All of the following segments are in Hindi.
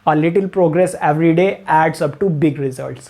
A little progress every day adds up to big results.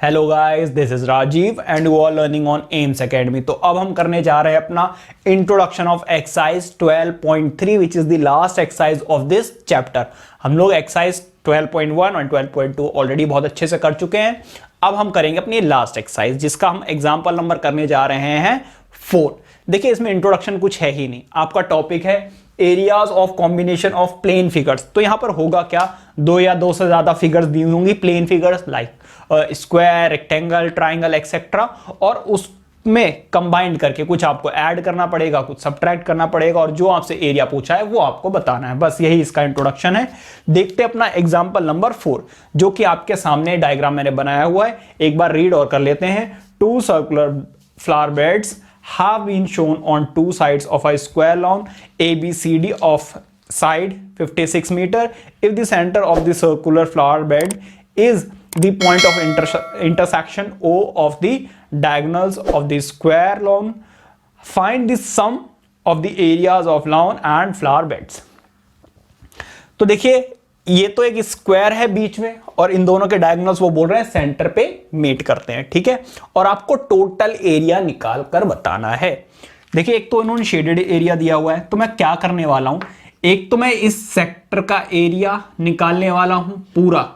Hello guys, this is Rajeev and you are learning on Aims Academy. तो अब हम करने जा रहे हैं अपना introduction of exercise 12.3 which is the last exercise of this chapter. हम लोग एक्सरसाइज 12.1 और 12.2 ऑलरेडी बहुत अच्छे से कर चुके हैं। अब हम करेंगे अपनी लास्ट एक्सरसाइज जिसका हम एग्जाम्पल नंबर करने जा रहे हैं 4। देखिए, इसमें इंट्रोडक्शन कुछ है ही नहीं। आपका टॉपिक है areas of combination of plane figures. तो यहां पर होगा क्या, दो या दो से ज्यादा फिगर्स दी हुई होंगी, plane figures like square, rectangle, triangle etcetera, और उसमें कंबाइंड करके कुछ आपको ऐड करना पड़ेगा, कुछ सब्ट्रैक्ट करना पड़ेगा, और जो आपसे एरिया पूछा है वो आपको बताना है। बस यही इसका इंट्रोडक्शन है। देखते हैं अपना एग्जांपल नंबर 4 जो कि आपके सामने डायग्राम मैंने बनाया हुआ है। एक बार रीड और कर लेते हैं। 2 circular flower beds have been shown on 2 sides of a square lawn ABCD of side 56 meter. If the center of the circular flower bed is the point of intersection O of the diagonals of the square lawn, find the sum of the areas of lawn and flower beds. तो देखिए, ये तो एक स्क्वायर है बीच में और इन दोनों के डायगोनल्स वो बोल रहे हैं सेंटर पे मीट करते हैं, ठीक है। और आपको टोटल एरिया निकाल कर बताना है। देखिए, एक तो इन्होंने शेडेड एरिया दिया हुआ है, तो मैं क्या करने वाला हूं, एक तो मैं इस सेक्टर का एरिया निकालने वाला हूं, पूरा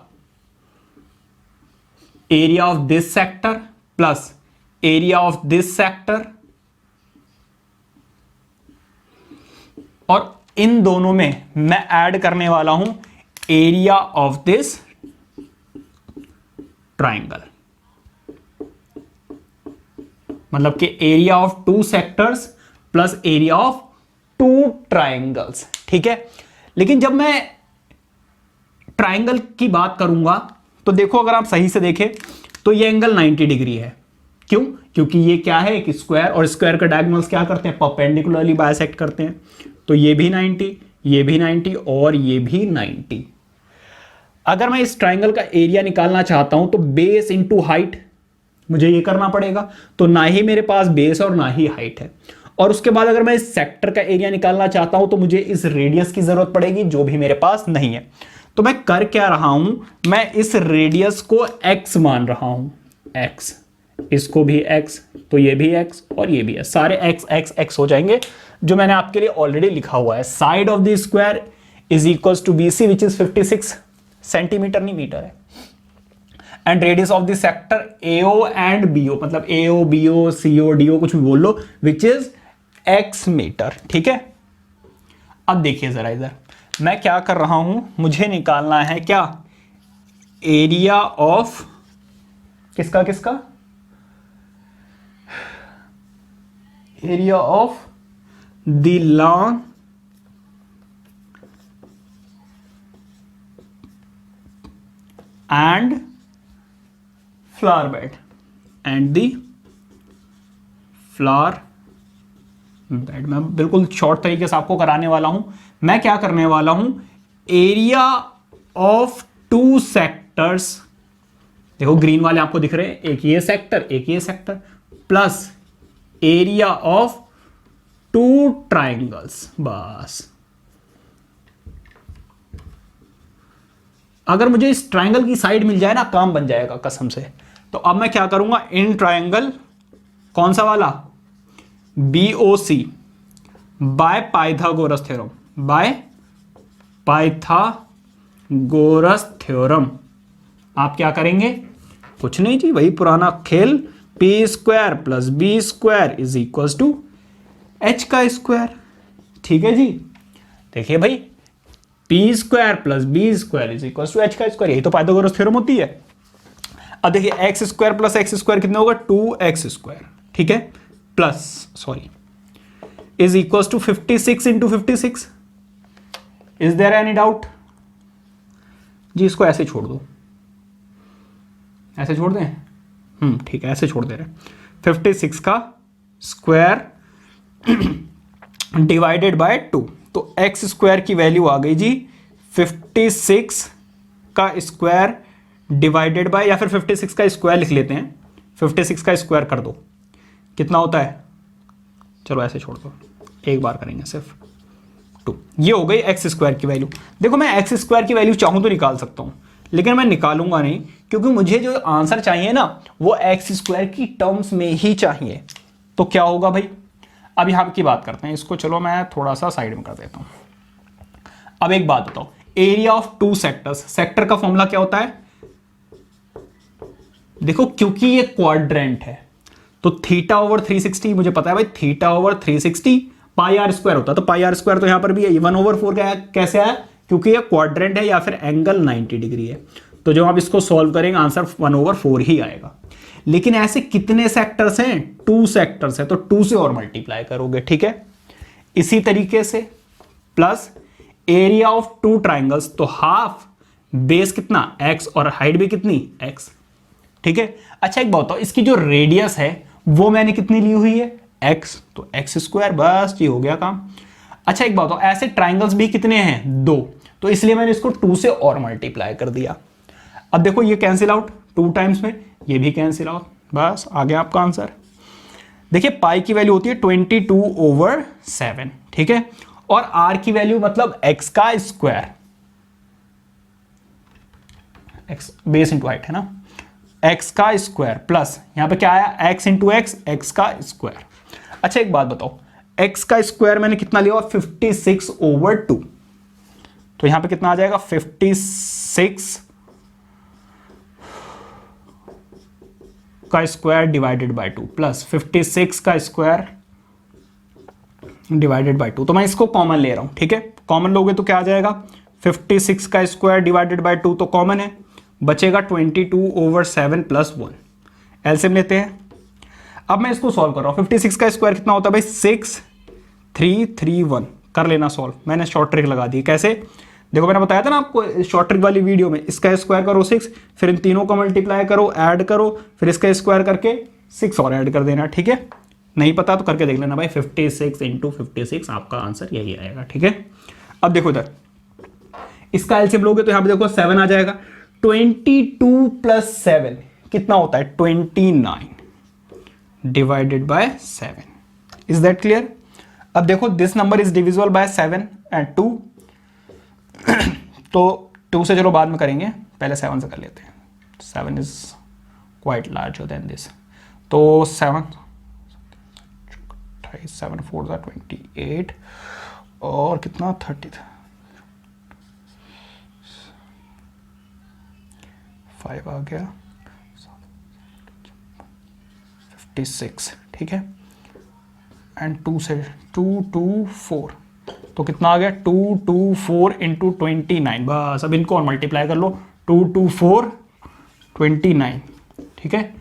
area of this sector plus area of this sector, और इन दोनों में मैं ऐड करने वाला हूं एरिया ऑफ दिस ट्राइंगल, मतलब कि area of 2 sectors plus area of 2 triangles, ठीक है। लेकिन जब मैं ट्राइंगल की बात करूंगा तो देखो, अगर आप सही से देखें तो ये एंगल 90 डिग्री है। क्यों? क्योंकि ये क्या है, एक स्क्वायर, और स्क्वायर का डायगोनल्स क्या करते हैं, परपेंडिकुलरली बाइसेक्ट करते हैं। तो ये भी 90, ये भी 90 और ये भी 90। अगर मैं इस ट्राइंगल का एरिया निकालना चाहता हूं तो बेस इंटू हाइट मुझे ये करना पड़ेगा। तो ना ही मेरे पास बेस और ना ही हाइट है। और उसके बाद अगर मैं इस सेक्टर का एरिया निकालना चाहता हूं तो मुझे इस रेडियस की जरूरत पड़ेगी, जो भी मेरे पास नहीं है। तो मैं कर क्या रहा हूं, मैं इस रेडियस को x मान रहा हूं, x, इसको भी x, तो ये भी x और ये भी है, सारे x x x हो जाएंगे, जो मैंने आपके लिए ऑलरेडी लिखा हुआ है। Side of the square is equals to BC which is 56 centimetre, नहीं मीटर है, and radius of the sector AO and BO, मतलब AO BO CO DO कुछ भी बोल लो, विच इज x मीटर, ठीक है। अब देखिए जरा इधर मैं क्या कर रहा हूं, मुझे निकालना है क्या, एरिया ऑफ किसका किसका, area of the lawn and flower bed, and the flower bed. मैं बिल्कुल शॉर्ट तरीके से आपको कराने वाला हूं। मैं क्या करने वाला हूं, एरिया ऑफ 2 सेक्टर्स, देखो ग्रीन वाले आपको दिख रहे हैं, एक ये सेक्टर एक ये sector, plus area of 2 triangles. बस, अगर मुझे इस ट्राइंगल की साइड मिल जाए ना, काम बन जाएगा कसम से। तो अब मैं क्या करूंगा, इन ट्राइंगल कौन सा वाला, BOC by Pythagoras theorem, by Pythagoras theorem आप क्या करेंगे, कुछ नहीं जी, वही पुराना खेल, p² plus b² is equal to h का स्क्वायर, ठीक है जी। देखिए भाई, p² plus b² is equal to h का स्क्वायर, यही तो पाइथागोरस थ्योरम होती है। अब देखिए x² प्लस x² कितना होगा, 2x², ठीक है, plus sorry is equal to 56 into 56। Is there any doubt जी? इसको ऐसे छोड़ दो, ऐसे छोड़ दें, ठीक है, ऐसे छोड़ दे रहे। 56 का स्क्वायर डिवाइडेड बाय 2, तो x² की वैल्यू आ गई जी 56 का स्क्वायर डिवाइडेड बाय, या फिर 56 का स्क्वायर लिख लेते हैं, 56 का स्क्वायर कर दो, कितना होता है, चलो ऐसे छोड़ दो, एक बार करेंगे सिर्फ 2। ये हो गई एक्स स्क्वायर की वैल्यू। देखो मैं एक्स स्क्वायर की वैल्यू चाहूं तो निकाल सकता हूं, लेकिन मैं निकालूंगा नहीं, क्योंकि मुझे जो आंसर चाहिए ना वो एक्स स्क्वायर की टर्म्स में ही चाहिए। तो क्या होगा भाई, अब यहां की बात करते हैं, इसको चलो मैं थोड़ा सा साइड में कर देता हूं। अब एक बात बताओ, एरिया ऑफ 2 सेक्टर्स, सेक्टर का फॉर्मूला क्या होता है, देखो क्योंकि ये क्वाड्रेंट है तो थीटा ओवर 360, मुझे पता है भाई theta over 360 pi r square होता है, तो पाई आर स्क्वायर तो यहां पर भी है, 1/4 कैसे आया, क्योंकि ये क्वाड्रेंट है या फिर एंगल 90 डिग्री है, तो जब आप इसको सॉल्व करेंगे आंसर 1/4 ही आएगा। लेकिन ऐसे कितने सेक्टर्स हैं, 2 सेक्टर्स हैं, तो 2 से और मल्टीप्लाई करोगे, ठीक है। इसी तरीके से प्लस एरिया ऑफ 2 ट्राइंगल्स, तो हाफ बेस कितना x और हाइट भी कितनी x, ठीक है। अच्छा एक बात बताओ, इसकी जो रेडियस है वो मैंने कितनी ली हुई है x, तो x स्क्वायर, बस ये हो गया काम। अच्छा एक बात बताओ, ऐसे ट्राइंगल्स भी कितने हैं 2, तो इसलिए मैंने इसको 2 से और मल्टीप्लाई कर दिया। अब देखो ये कैंसिल आउट 2 टाइम्स में, ये भी कैंसिल आउट, बस आ गया आपका आंसर। देखिए पाई की वैल्यू होती है 22/7, ठीक है, और r की वैल्यू मतलब x का square, x base into height है ना, x का स्क्वायर प्लस यहां पे क्या आया x इंटू एक्स, x का स्क्वायर। अच्छा एक बात बताओ, x का स्क्वायर मैंने कितना लिया, 56/2, तो यहां पे कितना आ जाएगा 56 का स्क्वायर डिवाइडेड बाय 2 प्लस 56 का स्क्वायर डिवाइडेड बाय 2, तो मैं इसको कॉमन ले रहा हूं, ठीक है। कॉमन लोगे तो क्या आ जाएगा, 56 का स्क्वायर डिवाइडेड बाय 2 तो कॉमन है, बचेगा 22/7 प्लस 1, एलसीएम लेते हैं। अब मैं इसको सॉल्व कर रहा हूं, 56 का स्क्वायर कितना होता है भाई 6331, कर लेना सॉल्व, मैंने शॉर्ट ट्रिक लगा दी। कैसे, देखो मैंने बताया था ना आपको शॉर्ट ट्रिक वाली वीडियो में, इसका स्क्वायर करो 6, फिर इन तीनों को मल्टीप्लाई करो, ऐड करो, फिर इसका स्क्वायर करके 6 और ऐड कर देना, ठीक है। नहीं पता तो करके देख लेना भाई, 56 इंटू 56 आपका आंसर यही आएगा, ठीक है। अब देखो इधर इसका एलसीएम लोगे तो यहां पे देखो 7 आ जाएगा, 22 प्लस 7 कितना होता है 29 divided by 7, is that clear. अब देखो this number is divisible by 7 and 2, तो 2 से चलो बाद में करेंगे, पहले 7 से कर लेते हैं, 7 is quite larger than this, तो 7 7 4 28 और कितना 30 5 आ गया 56, ठीक है। एंड 2 से 2 2 4, तो कितना आ गया 2 2 4 इंटू 29, बस अब इनको और मल्टीप्लाई कर लो, 2 2 4 29, ठीक है।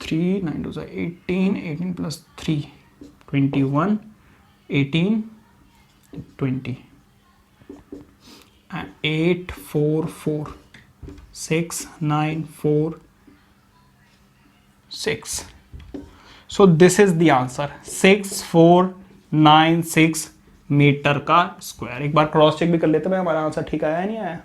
3 9 2 18 18 plus 3 21 18 20 8 4 4 6 9 4 6, so this is the answer 6496 metre का स्क्वायर। एक बार क्रॉस चेक भी कर लेते हैं हमारा आंसर ठीक आया नहीं आया।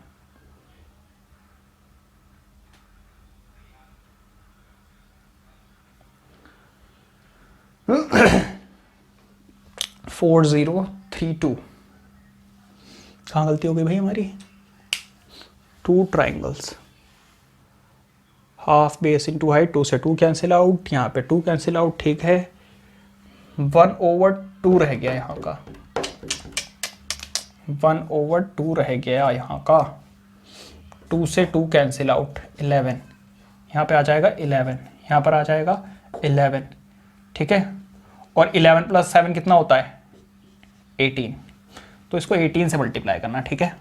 फोर 4032, कहाँ गलती हो गई भाई हमारी, 2 triangles, half base into height, 2 से 2 कैंसिल आउट, यहाँ पे 2 कैंसिल आउट, ठीक है। 1/2 रह गया यहाँ का, 1/2 रह गया यहाँ का, 2 से 2 कैंसिल आउट, 11, यहाँ पे आ जाएगा 11, यहाँ पर आ जाएगा 11, ठीक है। और 11 प्लस 7 कितना होता है 18, तो इसको 18 से मल्टीप्लाई करना, ठीक है।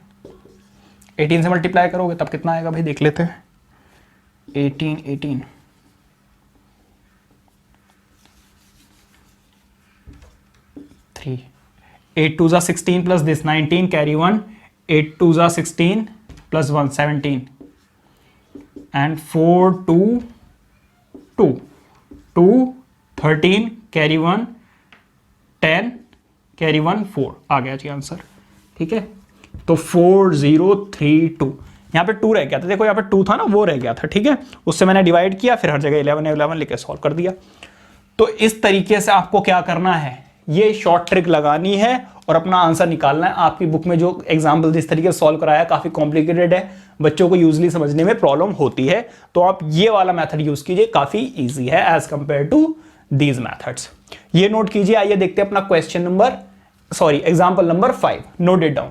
18 से मल्टीप्लाई करोगे तब कितना आएगा भाई देख लेते हैं, 18 18 3 8 2 16 plus this 19 carry 1, 8 2 16 plus 1 17 and 4 2 2 2 13 carry 1 10 carry 1 4 आ गया जी आंसर, ठीक है। तो 4032 यहाँ पे 2 रह गया था, देखो यहाँ पे 2 था ना, वो रह गया था, ठीक है, उससे मैंने डिवाइड किया, फिर हर जगह 11 11 लेके सॉल्व कर दिया। तो इस तरीके से आपको क्या करना है, ये शॉर्ट ट्रिक लगानी है और अपना आंसर निकालना है। आपकी बुक में जो एग्जाम्पल जिस तरीके से सॉल्व कराया काफी कॉम्प्लिकेटेड है, बच्चों को यूजली समझने में प्रॉब्लम होती है, तो आप ये वाला मेथड यूज कीजिए, काफी इजी है as compare to these methods. ये नोट कीजिए। आइए देखते हैं अपना question number, sorry example number 5, note it down.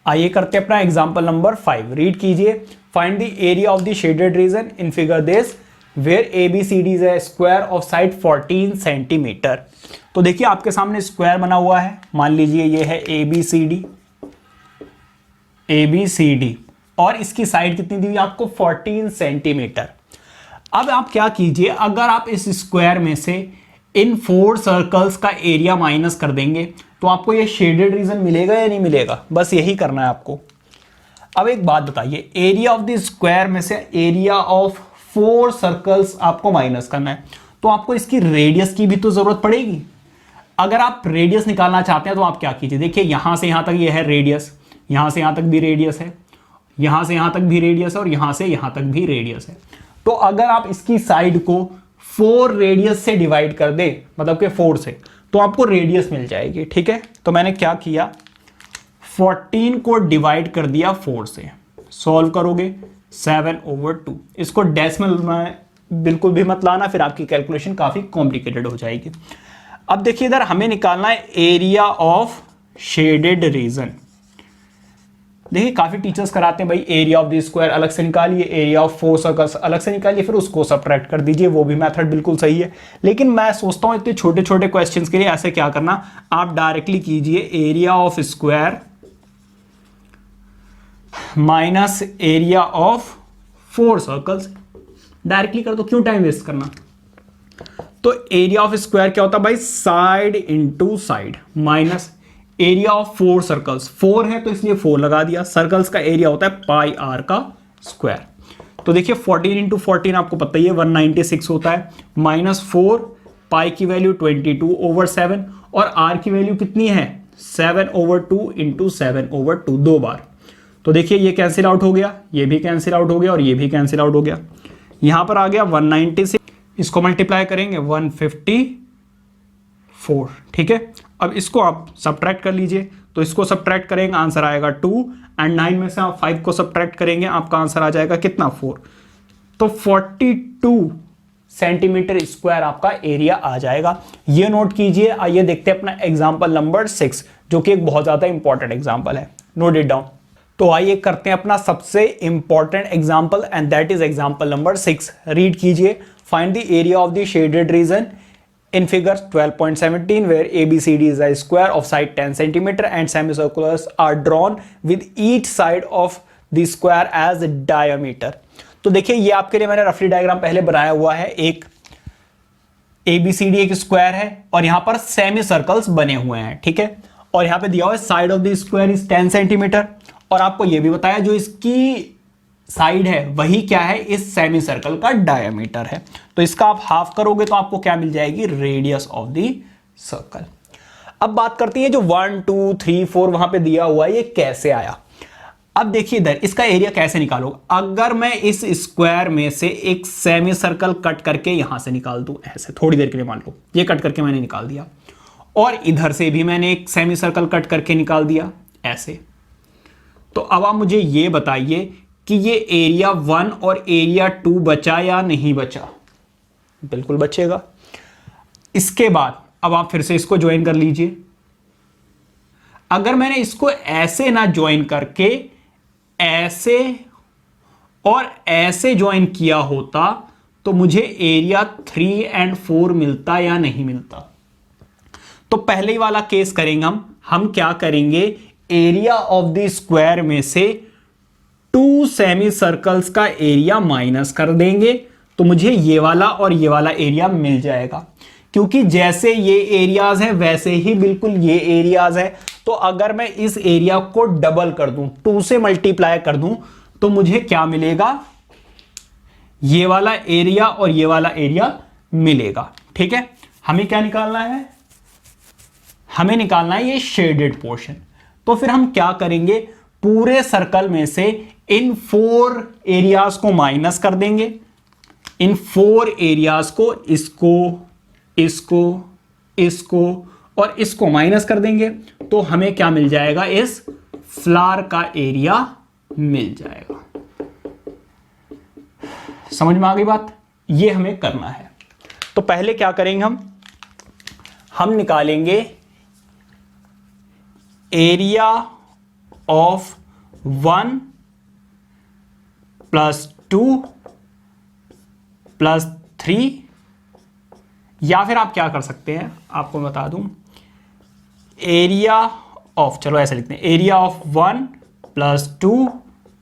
आइए करते हैं अपना एग्जाम्पल नंबर 5, रीड कीजिए। Find the area of the shaded region in figure this where ABCD is a square of side 14 centimetre. तो देखिए आपके सामने स्क्वायर बना हुआ है, मान लीजिए ये है ABCD और इसकी साइड कितनी दी हुई आपको 14 सेंटीमीटर। अब आप क्या कीजिए, अगर आप इस स्क्वायर में से इन 4 सर्कल्स का एरिया माइनस कर देंगे तो आपको ये शेडेड रीजन मिलेगा या नहीं मिलेगा, बस यही करना है आपको। अब एक बात बताइए, एरिया ऑफ द स्क्वायर में से एरिया ऑफ 4 सर्कल्स आपको माइनस करना है, तो आपको इसकी रेडियस की भी तो जरूरत पड़ेगी। अगर आप रेडियस निकालना चाहते हैं तो आप क्या कीजिए, देखिए यहां से यहां तक ये है रेडियस, यहां से यहां तक भी रेडियस है, यहां से यहां तक भी रेडियस है और यहां से यहां तक भी रेडियस है। तो अगर आप इसकी साइड को 4 रेडियस से डिवाइड कर दे, मतलब कि 4 से, तो आपको रेडियस मिल जाएगी, ठीक है। तो मैंने क्या किया, 14 को डिवाइड कर दिया 4 से, सॉल्व करोगे 7/2। इसको डेसिमल में बिल्कुल भी मत लाना, फिर आपकी कैलकुलेशन काफी कॉम्प्लिकेटेड हो जाएगी। अब देखिए इधर हमें निकालना है एरिया ऑफ शेडेड रीजन। देखिए काफी टीचर्स कराते हैं भाई एरिया ऑफ द स्क्वायर अलग से निकालिए, एरिया ऑफ 4 सर्कल्स अलग से निकालिए, फिर उसको सब्ट्रैक्ट कर दीजिए, वो भी मेथड बिल्कुल सही है। लेकिन मैं सोचता हूं इतने छोटे छोटे क्वेश्चंस के लिए ऐसे क्या करना, आप डायरेक्टली कीजिए area of square minus area of 4 circles, directly कर दो, क्यों टाइम वेस्ट करना। तो एरिया ऑफ स्क्वायर क्या होता है भाई, side into side, minus area of 4 circles, 4 है तो इसलिए 4 लगा दिया, सर्कल्स का एरिया होता है पाई आर का स्क्वायर। तो देखिए 14 इंटू 14 आपको पता ही है 196 होता है, माइनस 4, पाई की वैल्यू 22/7 और आर की वैल्यू कितनी है 7/2 इंटू 7/2, 2 बार। तो देखिए ये कैंसिल आउट हो गया, ये भी कैंसिल आउट हो गया और ये भी कैंसिल आउट हो गया। यहां पर आ गया 196, इसको मल्टीप्लाई करेंगे 154, ठीक है। अब इसको आप सब्ट्रैक्ट कर लीजिए, तो इसको सब्ट्रैक्ट करेंगे आंसर आएगा 2 एंड 9 में से आप 5 को सब्ट्रैक्ट करेंगे आपका आंसर आ जाएगा कितना 4। तो 42 सेंटीमीटर स्क्वायर आपका एरिया आ जाएगा, ये नोट कीजिए। आइए देखते हैं अपना एग्जाम्पल नंबर 6, जो कि एक बहुत ज्यादा इंपॉर्टेंट एग्जाम्पल है, नोट इट डाउन। तो आइए करते हैं अपना सबसे important example and that is example number 6, read कीजिए। Find the area of the shaded region in figure 12.17 where ABCD is a square of side 10 cm and semicirculars are drawn with each side of the square as diameter। तो देखिए ये आपके लिए मैंने रफली डायग्राम पहले बनाया हुआ है, एक ABCD एक स्क्वायर है और यहां पर सेमी सर्कल्स बने हुए हैं, ठीक है। और यहां पे दिया हुआ है side of the square is 10 centimetre और आपको ये भी बताया जो इसकी साइड है वही क्या है, इस सेमी सर्कल का डायमीटर है। तो इसका आप हाफ करोगे तो आपको क्या मिल जाएगी, रेडियस ऑफ द सर्कल। अब बात करते हैं जो 1 2 3 4 वहां पे दिया हुआ है ये कैसे आया। अब देखिए इधर इसका एरिया कैसे निकालोगे, अगर मैं इस स्क्वायर में से एक सेमी सर्कल कट करके यहां से निकाल दूं, ऐसे थोड़ी देर के लिए मान लो ये कट करके मैंने निकाल दिया, और इधर से भी मैंने एक सेमी सर्कल कट करके निकाल दिया ऐसे। तो अब आप मुझे ये बताइए कि ये एरिया 1 और एरिया 2 बचा या नहीं बचा, बिल्कुल बचेगा। इसके बाद अब आप फिर से इसको ज्वाइन कर लीजिए। अगर मैंने इसको ऐसे ना ज्वाइन करके ऐसे और ऐसे ज्वाइन किया होता तो मुझे एरिया 3 और 4 मिलता या नहीं मिलता। तो पहले ही वाला केस करेंगे हम क्या करेंगे, एरिया ऑफ द स्क्वायर में से 2 सेमी सर्कल्स का एरिया माइनस कर देंगे तो मुझे ये वाला और ये वाला एरिया मिल जाएगा, क्योंकि जैसे ये एरियाज हैं वैसे ही बिल्कुल ये एरियाज हैं। तो अगर मैं इस एरिया को डबल कर दूं, 2 से मल्टीप्लाई कर दूं, तो मुझे क्या मिलेगा, ये वाला एरिया और ये वाला एरिया मिलेगा, ठीक है। हमें क्या निकालना है, हमें निकालना है ये शेडेड पोर्शन। तो फिर हम क्या करेंगे, पूरे सर्कल में से इन 4 एरियाज को माइनस कर देंगे, इन 4 एरियाज को इसको इसको इसको और इसको माइनस कर देंगे तो हमें क्या मिल जाएगा, इस फ्लावर का एरिया मिल जाएगा। समझ में आ गई बात? ये हमें करना है। तो पहले क्या करेंगे, हम निकालेंगे एरिया ऑफ 1 + 2 + 3, या फिर आप क्या कर सकते हैं, आपको मैं बता दूं, एरिया ऑफ, चलो ऐसे लिखते हैं, एरिया ऑफ 1 + 2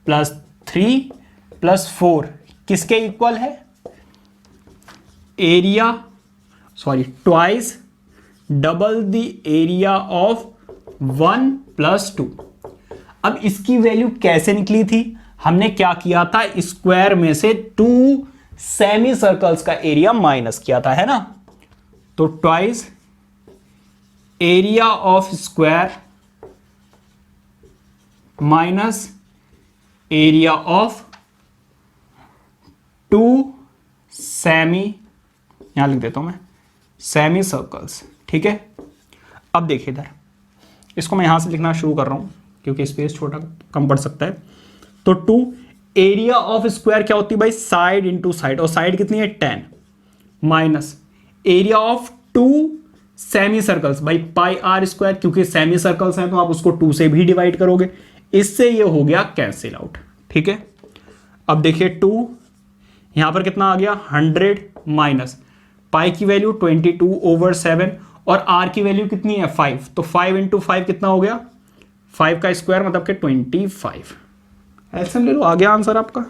+ 3 + 4 किसके इक्वल है, area twice double the area of 1 + 2। अब इसकी वैल्यू कैसे निकली थी, हमने क्या किया था, स्क्वायर में से 2 सेमी सर्कल्स का एरिया माइनस किया था, है ना। तो twice area of square minus area of 2 semi, यहां लिख देता हूं मैं, सेमी सर्कल्स। ठीक है, अब देखिए इधर, इसको मैं यहां से लिखना शुरू कर रहा हूं क्योंकि स्पेस छोटा कम पड़ सकता है। तो 2 एरिया ऑफ स्क्वायर क्या होती है भाई, साइड इंटू साइड, और साइड कितनी है 10, minus area of 2 semi circles, भाई πr², क्योंकि सेमी सर्कल्स हैं तो आप उसको 2 से भी डिवाइड करोगे, इससे ये हो गया कैंसिल आउट। ठीक है, अब देखिए 2 यहां पर कितना आ गया 100, माइनस पाई की वैल्यू 22/7 और r की वैल्यू कितनी है 5, तो 5 × 5 कितना हो गया, 5 का स्क्वायर मतलब कि 25। एलसीएम ले लो, आ गया आंसर आपका।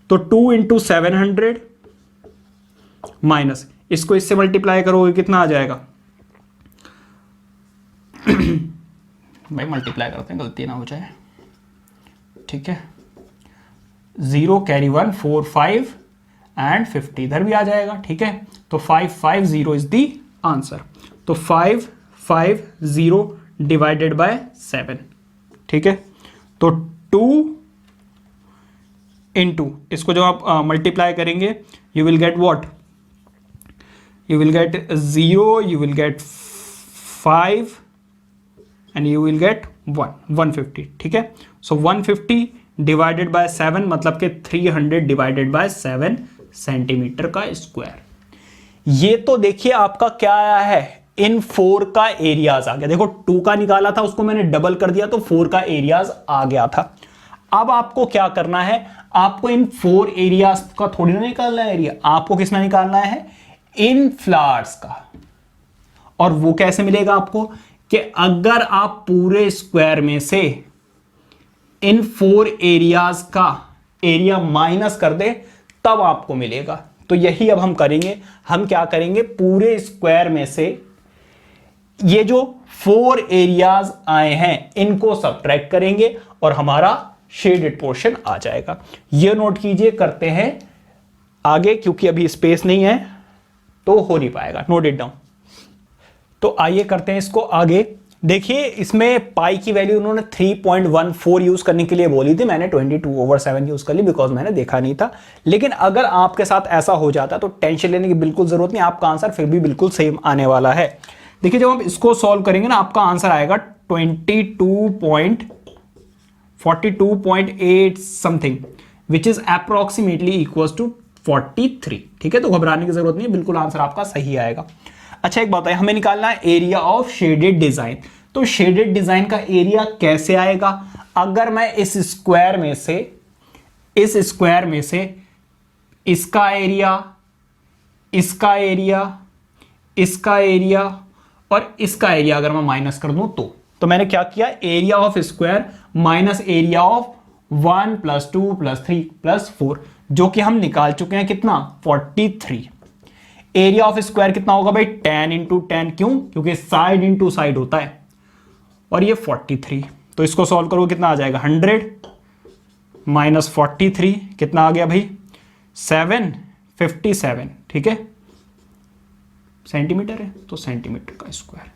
तो 2 × 700 माइनस इसको इससे मल्टीप्लाई करोगे कितना आ जाएगा भाई मल्टीप्लाई करते हैं, गलती ना हो जाए। ठीक है, 0 कैरी 1 4 5 एंड 50 इधर भी आ जाएगा। ठीक है, तो 550 इज द आंसर। तो 550 डिवाइडेड बाय 7। ठीक है, तो 2 इंटू इसको जब आप मल्टीप्लाई करेंगे you will get what, you will get 0, you will get 5 and you will get 150। ठीक है, सो 150 डिवाइडेड बाय 7 मतलब कि 300 डिवाइडेड बाय 7 सेंटीमीटर का स्क्वायर। ये तो देखिए आपका क्या आया है, इन 4 का एरियाज आ गया। देखो 2 का निकाला था उसको मैंने डबल कर दिया तो 4 का एरियाज आ गया था। अब आपको क्या करना है, आपको इन 4 एरियाज का थोड़ी ना निकालना है एरिया, आपको किसना निकालना है, इन फ्लावर्स का। और वो कैसे मिलेगा आपको, कि अगर आप पूरे स्क्वायर में से इन 4 एरियाज का एरिया माइनस कर दे तब आपको मिलेगा। तो यही अब हम करेंगे, हम क्या करेंगे, पूरे स्क्वायर में से ये जो 4 एरियाज आए हैं इनको सब्ट्रैक्ट करेंगे और हमारा शेडेड पोर्शन आ जाएगा। ये नोट कीजिए, करते हैं आगे क्योंकि अभी स्पेस नहीं है तो हो नहीं पाएगा, नोट इट डाउन। तो आइए करते हैं इसको आगे। देखिए इसमें पाई की वैल्यू उन्होंने 3.14 यूज करने के लिए बोली थी, मैंने 22/7 यूज कर ली बिकॉज मैंने देखा नहीं था। लेकिन अगर आपके साथ ऐसा हो जाता तो टेंशन लेने की बिल्कुल जरूरत नहीं, आपका आंसर फिर भी बिल्कुल सेम आने वाला है। देखिए जब आप इसको सॉल्व करेंगे ना आपका आंसर आएगा 22.42.8 something which is approximately equals to 43। ठीक है, तो घबराने की जरूरत नहीं है, बिल्कुल आंसर आपका सही आएगा। अच्छा एक बात है, हमें निकालना है एरिया ऑफ शेडेड डिजाइन। तो शेडेड डिजाइन का एरिया कैसे आएगा, अगर मैं इस स्क्वायर में से इसका एरिया, इसका एरिया, इसका एरिया और इसका एरिया अगर मैं माइनस कर दूं तो मैंने क्या किया, area of square minus area of 1 + 2 + 3 + 4 जो कि हम निकाल चुके हैं कितना 43। एरिया ऑफ स्क्वायर कितना होगा भाई 10 × 10, क्यों, क्योंकि साइड इंटू साइड होता है, और ये 43। तो इसको सॉल्व करो कितना आ जाएगा 100 माइनस 43 कितना आ गया भाई 757। ठीक है, सेंटीमीटर है तो सेंटीमीटर का स्क्वायर।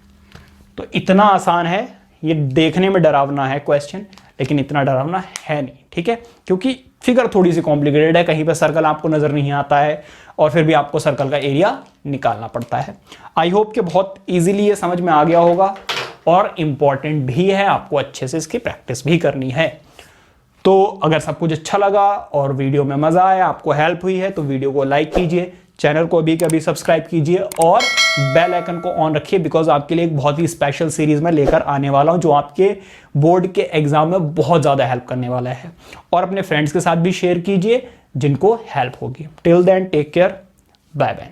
तो इतना आसान है, ये देखने में डरावना है क्वेश्चन लेकिन इतना डरावना है नहीं, ठीक है, क्योंकि फिगर थोड़ी सी कॉम्प्लिकेटेड है, कहीं पे सर्कल आपको नजर नहीं आता है और फिर भी आपको सर्कल का एरिया निकालना पड़ता है। आई होप कि बहुत इजीली ये समझ में आ गया होगा और इंपॉर्टेंट भी है, आपको अच्छे से इसकी प्रैक्टिस भी करनी है। तो अगर सब कुछ अच्छा लगा और वीडियो में मजा आया, आपको हेल्प हुई है, तो वीडियो को लाइक कीजिए, चैनल को अभी कभी सब्सक्राइब कीजिए और बेल आइकन को ऑन रखिए, बिकॉज आपके लिए एक बहुत ही स्पेशल सीरीज में लेकर आने वाला हूं जो आपके बोर्ड के एग्जाम में बहुत ज्यादा हेल्प करने वाला है। और अपने फ्रेंड्स के साथ भी शेयर कीजिए जिनको हेल्प होगी। Till then take care, bye bye.